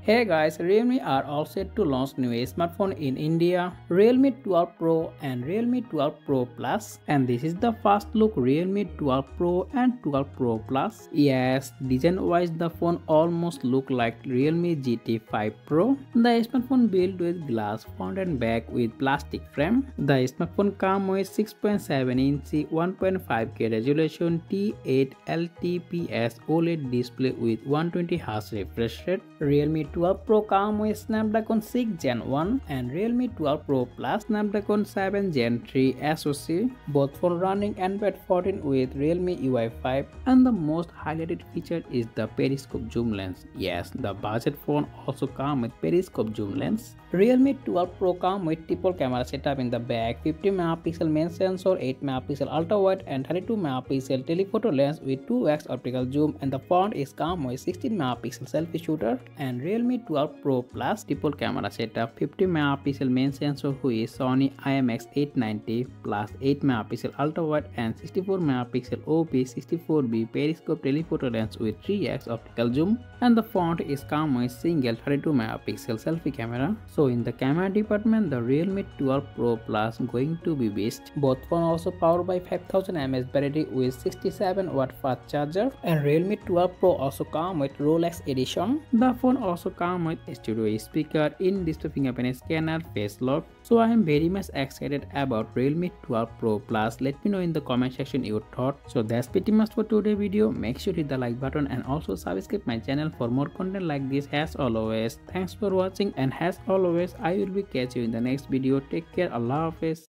Hey guys, Realme are all set to launch new smartphone in India, Realme 12 Pro and Realme 12 Pro Plus. And this is the first look Realme 12 Pro and 12 Pro Plus. Yes, design wise the phone almost look like Realme GT 5 Pro. The smartphone built with glass front and back with plastic frame. The smartphone comes with 6.7-inch 1.5K resolution T8 LTPS OLED display with 120Hz refresh rate. Realme 12 Pro comes with Snapdragon 6 Gen 1 and Realme 12 Pro Plus Snapdragon 7 Gen 3 SoC. Both phones running Android 14 with Realme UI 5, and the most highlighted feature is the periscope zoom lens. Yes, the budget phone also comes with periscope zoom lens. Realme 12 Pro comes with triple camera setup in the back, 50 megapixel main sensor, 8 megapixel ultra wide and 32 megapixel telephoto lens with 2x optical zoom, and the front is come with 16 megapixel selfie shooter. And Realme 12 Pro Plus triple camera setup, 50 megapixel main sensor who is Sony IMX890 plus 8 megapixel ultra wide and 64 megapixel OP64B periscope telephoto lens with 3x optical zoom, and the front is come with single 32 megapixel selfie camera. So in the camera department, the Realme 12 Pro Plus going to be best. Both phones also powered by 5000 mAh battery with 67 watt fast charger, and Realme 12 Pro also come with Rolex edition. The phone also come with stereo speaker, in-display fingerprint scanner, face lock. So I am very much excited about Realme 12 Pro Plus. Let me know in the comment section your thoughts. So that's pretty much for today's video. Make sure to hit the like button and also subscribe my channel for more content like this. As always, thanks for watching, and as always I will be catch you in the next video. Take care. Allah Hafiz.